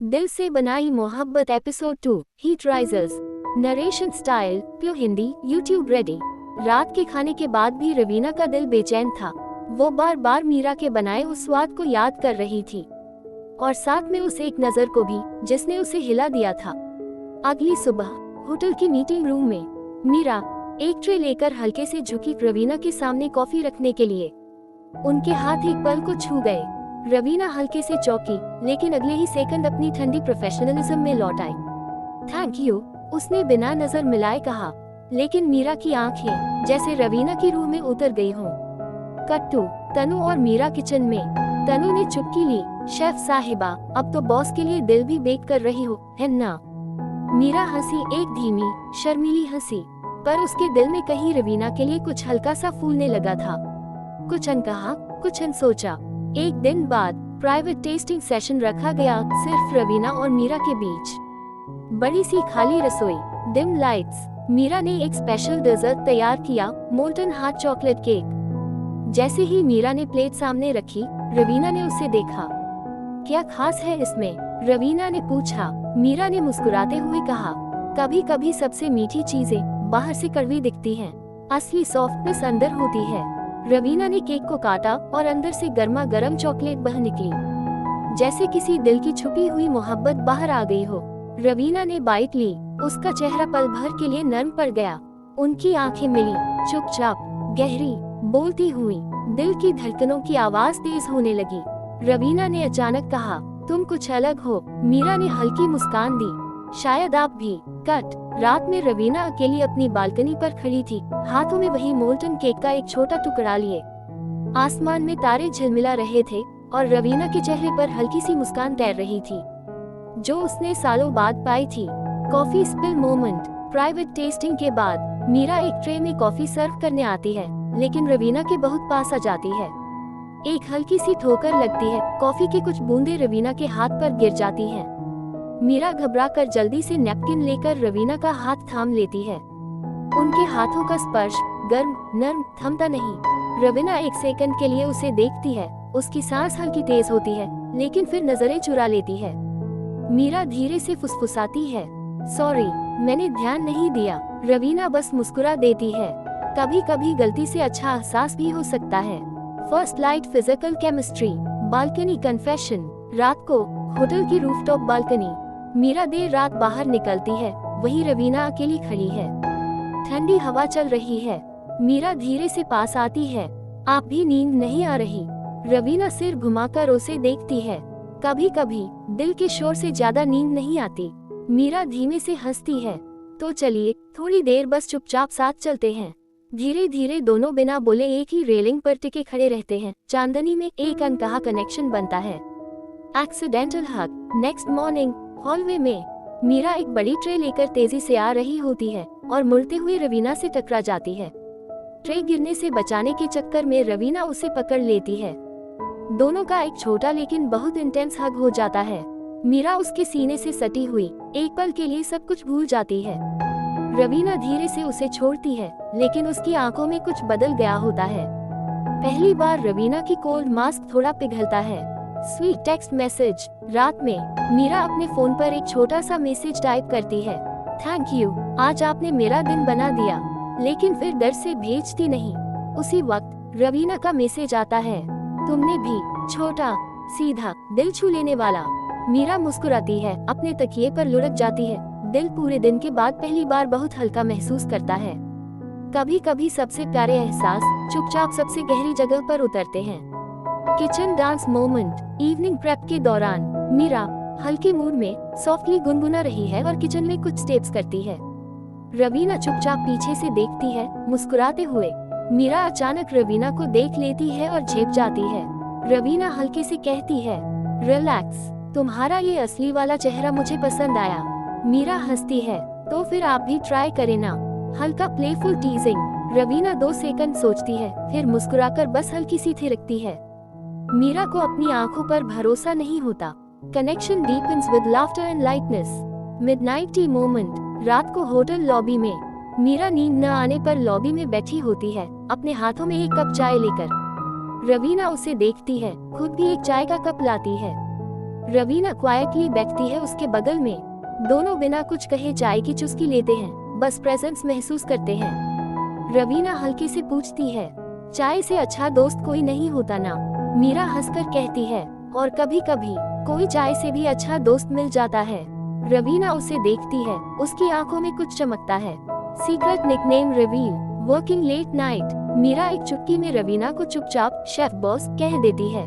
दिल से बनाई मोहब्बत episode 2 heat risers. Narration style pure Hindi YouTube ready. रात के खाने के बाद भी रवीना का दिल बेचैन था। वो बार बार मीरा के बनाए उस स्वाद को याद कर रही थी और साथ में उस एक नजर को भी जिसने उसे हिला दिया था। अगली सुबह होटल की मीटिंग रूम में मीरा एक ट्रे लेकर हल्के से झुकी रवीना के सामने कॉफी रखने के लिए। उनके हाथ एक पल को छू गए। रवीना हल्के से चौंकी, लेकिन अगले ही सेकंड अपनी ठंडी प्रोफेशनलिज्म में लौट आई। थैंक यू, उसने बिना नजर मिलाए कहा, लेकिन मीरा की आंखें जैसे रवीना की रूह में उतर गई हों। कट टू तनु और मीरा किचन में। तनु ने चुपकी ली, शेफ साहिबा, अब तो बॉस के लिए दिल भी बेक कर रही हो, है ना? मीरा हंसी, एक धीमी शर्मीली हंसी, पर उसके दिल में कहीं रवीना के लिए कुछ हल्का सा फूलने लगा था। कुछ अनकहा, कुछ अनसोचा। एक दिन बाद प्राइवेट टेस्टिंग सेशन रखा गया, सिर्फ रवीना और मीरा के बीच। बड़ी सी खाली रसोई, डिम लाइट्स। मीरा ने एक स्पेशल डेजर्ट तैयार किया, मोल्टन हॉट चॉकलेट केक। जैसे ही मीरा ने प्लेट सामने रखी, रवीना ने उसे देखा। क्या खास है इसमें? रवीना ने पूछा। मीरा ने मुस्कुराते हुए कहा, कभी कभी सबसे मीठी चीजें बाहर से कड़वी दिखती हैं, असली सॉफ्टनेस अंदर होती है। रवीना ने केक को काटा और अंदर से गर्मा गर्म चॉकलेट बह निकली, जैसे किसी दिल की छुपी हुई मोहब्बत बाहर आ गई हो। रवीना ने बाइट ली, उसका चेहरा पल भर के लिए नर्म पड़ गया। उनकी आंखें मिली, चुपचाप, गहरी, बोलती हुई। दिल की धड़कनों की आवाज तेज होने लगी। रवीना ने अचानक कहा, तुम कुछ अलग हो। मीरा ने हल्की मुस्कान दी, शायद आप भी। कट रात में रवीना अकेली अपनी बालकनी पर खड़ी थी, हाथों में वही मोल्टन केक का एक छोटा टुकड़ा लिए। आसमान में तारे झिलमिला रहे थे और रवीना के चेहरे पर हल्की सी मुस्कान तैर रही थी, जो उसने सालों बाद पाई थी। Coffee spill moment. Private testing के बाद मीरा एक ट्रे में कॉफी सर्व करने आती है, लेकिन रवीना के बहुत पास आ जाती है। एक हल्की सी ठोकर लगती है, कॉफी के कुछ बूंदे रवीना के हाथ पर गिर जाती हैं। मीरा घबराकर जल्दी से नैपकिन लेकर रवीना का हाथ थाम लेती है। उनके हाथों का स्पर्श गर्म, नर्म, थमता नहीं। रवीना एक सेकंड के लिए उसे देखती है, उसकी सांस हल्की तेज होती है, लेकिन फिर नजरें चुरा लेती है। मीरा धीरे से फुसफुसाती है, सॉरी, मैंने ध्यान नहीं दिया। रवीना बस मुस्कुरा देती है। कभी कभी गलती से अच्छा एहसास भी हो सकता है। First light physical chemistry. Balcony confession. रात को होटल की रूफटॉप बालकनी। मीरा देर रात बाहर निकलती है, वही रवीना अकेली खड़ी है। ठंडी हवा चल रही है। मीरा धीरे से पास आती है, आप भी नींद नहीं आ रही? रवीना सिर घुमाकर उसे देखती है। कभी कभी दिल के शोर से ज्यादा नींद नहीं आती। मीरा धीमे से हंसती है, तो चलिए थोड़ी देर बस चुपचाप साथ चलते हैं। धीरे धीरे दोनों बिना बोले एक ही रेलिंग पर टिके खड़े रहते हैं। चांदनी में एक अनकहा कनेक्शन बनता है। एक्सीडेंटल हग। नेक्स्ट मॉर्निंग हॉलवे में मीरा एक बड़ी ट्रे लेकर तेजी से आ रही होती है और मुड़ते हुए रवीना से टकरा जाती है। ट्रे गिरने से बचाने के चक्कर में रवीना उसे पकड़ लेती है। दोनों का एक छोटा लेकिन बहुत इंटेंस हग हो जाता है। मीरा उसके सीने से सटी हुई एक पल के लिए सब कुछ भूल जाती है। रवीना धीरे से उसे छोड़ती है, लेकिन उसकी आंखों में कुछ बदल गया होता है। पहली बार रवीना की कोल्ड मास्क थोड़ा पिघलता है। Sweet text message. रात में मीरा अपने फोन पर एक छोटा सा मैसेज टाइप करती है, थैंक यू, आज आपने मेरा दिन बना दिया। लेकिन फिर डर से भेजती नहीं। उसी वक्त रवीना का मैसेज आता है, तुमने भी। छोटा, सीधा, दिल छू लेने वाला। मीरा मुस्कुराती है, अपने तकिए पर लुढ़क जाती है। दिल पूरे दिन के बाद पहली बार बहुत हल्का महसूस करता है। कभी कभी सबसे प्यारे एहसास चुपचाप सबसे गहरी जगह पर उतरते हैं। Kitchen dance moment. Evening prep के दौरान मीरा हल्के मूड में सॉफ्टली गुनगुना रही है और किचन में कुछ स्टेप्स करती है। रवीना चुपचाप पीछे से देखती है, मुस्कुराते हुए। मीरा अचानक रवीना को देख लेती है और झेप जाती है। रवीना हल्के से कहती है, रिलैक्स, तुम्हारा ये असली वाला चेहरा मुझे पसंद आया। मीरा हंसती है, तो फिर आप भी ट्राई करें ना। हल्का प्लेफुल टीजिंग। रवीना 2 सेकंड सोचती है, फिर मुस्कुराकर बस हल्की सी थिरकती है। मीरा को अपनी आंखों पर भरोसा नहीं होता। Connection deepens with laughter and lightness. Midnight tea moment. रात को होटल लॉबी में मीरा नींद न आने पर लॉबी में बैठी होती है, अपने हाथों में एक कप चाय लेकर। रवीना उसे देखती है, खुद भी एक चाय का कप लाती है। रवीना क्वाइटली बैठती है उसके बगल में। दोनों बिना कुछ कहे चाय की चुस्की लेते हैं, बस प्रेजेंस महसूस करते हैं। रवीना हल्के से पूछती है, चाय से अच्छा दोस्त कोई नहीं होता ना? मीरा हंसकर कहती है, और कभी कभी कोई चाय से भी अच्छा दोस्त मिल जाता है। रवीना उसे देखती है, उसकी आंखों में कुछ चमकता है। Secret nickname reveal, working late night. Meera एक चुटकी में रवीना को चुपचाप शेफ बॉस कह देती है।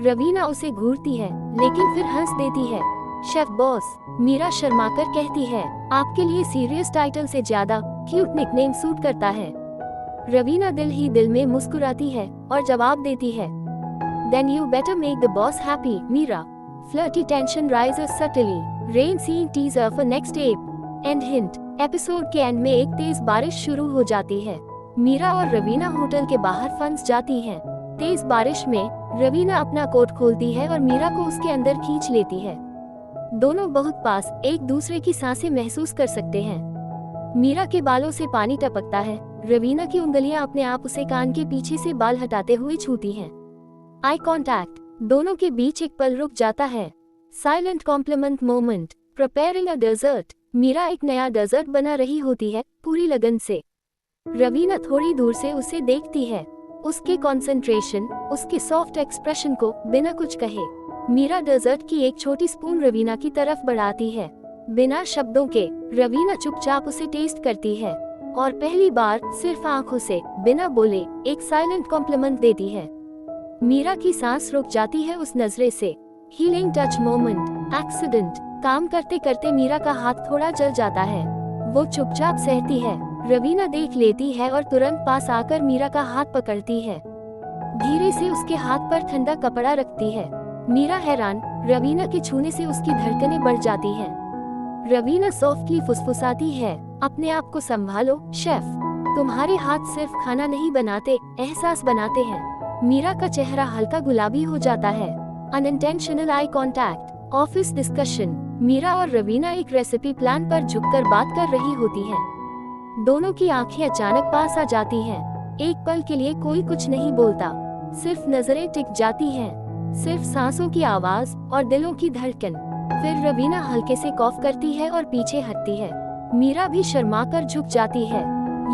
रवीना उसे घूरती है, लेकिन फिर हंस देती है। शेफ बॉस, मीरा शर्माकर कहती है, आपके लिए सीरियस टाइटल से ज्यादा क्यूट निकनेम सूट करता है। रवीना दिल ही दिल में मुस्कुराती है और जवाब देती है, Then you better make the boss happy, Meera. Flirty tension rises subtly. Rain scene teaser for next ep. End hint. Episode के एंड में एक तेज बारिश शुरू हो जाती है। मीरा और रवीना होटल के बाहर फंस जाती हैं। तेज बारिश में रवीना अपना कोट खोलती है और मीरा को उसके अंदर खींच लेती है। दोनों बहुत पास एक दूसरे की सांसें महसूस कर सकते हैं। मीरा के बालों से पानी टपकता है। रवीना की उंगलियां अपने आप उसे कान के पीछे से बाल हटाते हुए छूती हैं। आई कॉन्टैक्ट, दोनों के बीच एक पल रुक जाता है। Silent compliment moment, preparing a dessert. Meera एक नया डेजर्ट बना रही होती है, पूरी लगन से। रवीना थोड़ी दूर से उसे देखती है। उसके कंसंट्रेशन, उसके सॉफ्ट एक्सप्रेशन को बिना कुछ कहे मीरा डेजर्ट की एक छोटी स्पून रवीना की तरफ बढ़ाती है। बिना शब्दों के रवीना चुपचाप उसे टेस्ट करती है और पहली बार सिर्फ आंखों से बिना बोले एक साइलेंट कॉम्प्लीमेंट देती है। मीरा की सांस रुक जाती है उस नजरे से। Healing touch moment, accident. काम करते करते मीरा का हाथ थोड़ा जल जाता है। वो चुपचाप सहती है। रवीना देख लेती है और तुरंत पास आकर मीरा का हाथ पकड़ती है। धीरे से उसके हाथ पर ठंडा कपड़ा रखती है। मीरा हैरान, रवीना के छूने से उसकी धड़कनें बढ़ जाती हैं। रवीना सॉफ्टली फुसफुसाती है, अपने आप को संभालो शेफ, तुम्हारे हाथ सिर्फ खाना नहीं बनाते, एहसास बनाते हैं। मीरा का चेहरा हल्का गुलाबी हो जाता है। Unintentional eye contact, office discussion. Meera और रवीना एक रेसिपी प्लान पर झुककर बात कर रही होती हैं। दोनों की आंखें अचानक पास आ जाती हैं। एक पल के लिए कोई कुछ नहीं बोलता, सिर्फ नजरें टिक जाती हैं, सिर्फ सांसों की आवाज और दिलों की धड़कन। फिर रवीना हल्के से कॉफ करती है और पीछे हटती है। मीरा भी शर्माकर झुक जाती है।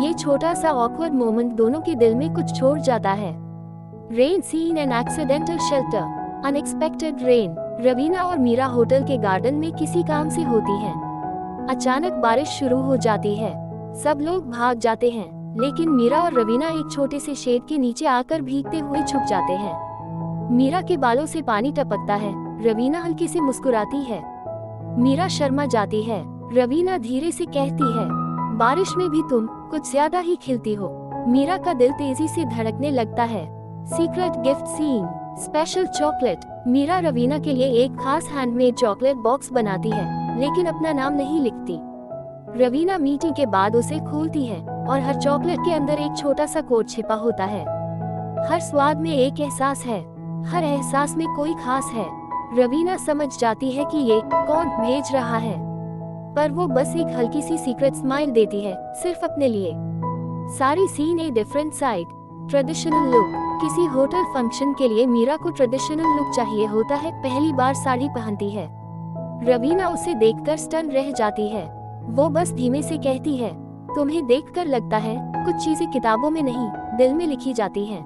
ये छोटा सा ऑकवर्ड मोमेंट दोनों के दिल में कुछ छोड़ जाता है। Rain scene and accidental shelter, unexpected rain. Raveena और मीरा होटल के गार्डन में किसी काम से होती हैं। अचानक बारिश शुरू हो जाती है। सब लोग भाग जाते हैं, लेकिन मीरा और रवीना एक छोटे से शेड के नीचे आकर भीगते हुए छुप जाते हैं। मीरा के बालों से पानी टपकता है। रवीना हल्की से मुस्कुराती है। मीरा शर्मा जाती है। रवीना धीरे से कहती है, बारिश में भी तुम कुछ ज्यादा ही खिलती हो। मीरा का दिल तेजी से धड़कने लगता है। Secret gift scene, special chocolate. Meera Raveena के लिए एक खास हैंडमेड चॉकलेट बॉक्स बनाती है, लेकिन अपना नाम नहीं लिखती। रवीना मीटिंग के बाद उसे खोलती है और हर चॉकलेट के अंदर एक छोटा सा कोड छिपा होता है। हर स्वाद में एक एहसास है, हर एहसास में कोई खास है। रवीना समझ जाती है कि ये कौन भेज रहा है, पर वो बस एक हल्की सी सीक्रेट स्माइल देती है, सिर्फ अपने लिए। Sari scene a different side, traditional look. किसी होटल फंक्शन के लिए मीरा को ट्रेडिशनल लुक चाहिए होता है। पहली बार साड़ी पहनती है। रवीना उसे देखकर स्टन रह जाती है। वो बस धीमे से कहती है, तुम्हें देखकर लगता है कुछ चीजें किताबों में नहीं, दिल में लिखी जाती हैं।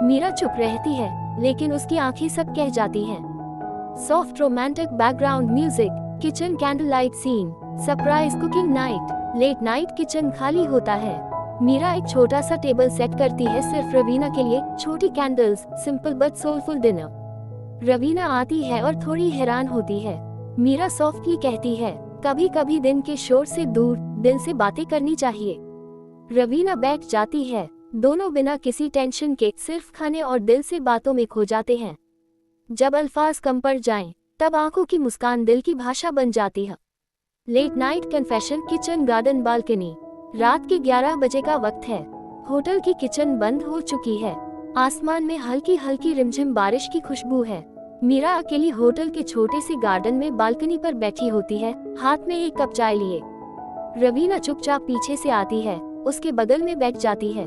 मीरा चुप रहती है, लेकिन उसकी आंखें सब कह जाती हैं। Soft romantic background music, kitchen candle light scene, surprise cooking night. Late night kitchen खाली होता है। मीरा एक छोटा सा टेबल सेट करती है सिर्फ रवीना के लिए। छोटी candles, simple but soulful dinner. Raveena आती है और थोड़ी हैरान होती है। मीरा सॉफ्टली कहती है, कभी कभी दिन के शोर से दूर दिल से बातें करनी चाहिए। रवीना बैठ जाती है। दोनों बिना किसी टेंशन के सिर्फ खाने और दिल से बातों में खो जाते हैं। जब अल्फाज कम पड़ जाएं, तब आंखों की मुस्कान दिल की भाषा बन जाती है। Late night confession, kitchen garden balcony. रात के 11 बजे का वक्त है। होटल की किचन बंद हो चुकी है। आसमान में हल्की हल्की रिमझिम बारिश की खुशबू है। मीरा अकेली होटल के छोटे से गार्डन में बालकनी पर बैठी होती है, हाथ में एक कप चाय लिए। रवीना चुपचाप पीछे से आती है, उसके बगल में बैठ जाती है।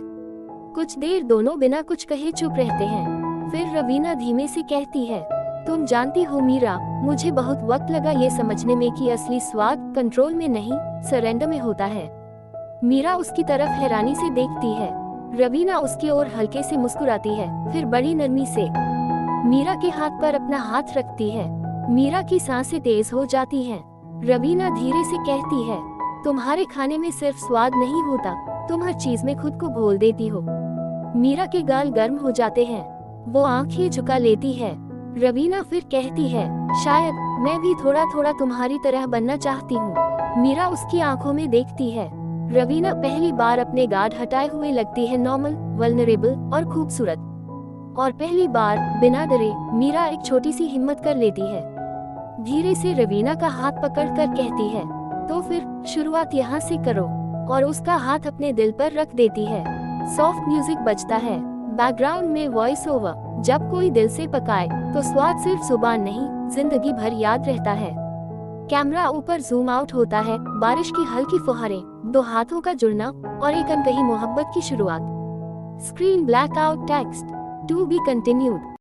कुछ देर दोनों बिना कुछ कहे चुप रहते हैं। फिर रवीना धीमे से कहती है, तुम जानती हो मीरा, मुझे बहुत वक्त लगा ये समझने में कि असली स्वाद कंट्रोल में नहीं, सरेंडर में होता है। मीरा उसकी तरफ हैरानी से देखती है। रवीना उसकी ओर हल्के से मुस्कुराती है, फिर बड़ी नरमी से मीरा के हाथ पर अपना हाथ रखती है। मीरा की सांसें तेज हो जाती हैं। रवीना धीरे से कहती है, तुम्हारे खाने में सिर्फ स्वाद नहीं होता, तुम हर चीज में खुद को भूल देती हो। मीरा के गाल गर्म हो जाते हैं। वो आंखें झुका लेती है। रवीना फिर कहती है, शायद मैं भी थोड़ा थोड़ा तुम्हारी तरह बनना चाहती हूँ। मीरा उसकी आंखों में देखती है। रवीना पहली बार अपने गार्ड हटाए हुए लगती है, नॉर्मल, वल्नरेबल और खूबसूरत। और पहली बार बिना डरे मीरा एक छोटी सी हिम्मत कर लेती है। धीरे से रवीना का हाथ पकड़कर कहती है, तो फिर शुरुआत यहाँ से करो, और उसका हाथ अपने दिल पर रख देती है। सॉफ्ट म्यूजिक बजता है, बैकग्राउंड में वॉइस ओवर। जब कोई दिल से पकाए तो स्वाद सिर्फ जुबान नहीं, जिंदगी भर याद रहता है। कैमरा ऊपर जूम आउट होता है, बारिश की हल्की फुहारें, दो हाथों का जुड़ना और एक अनकही मोहब्बत की शुरुआत। Screen black out, text to be continued.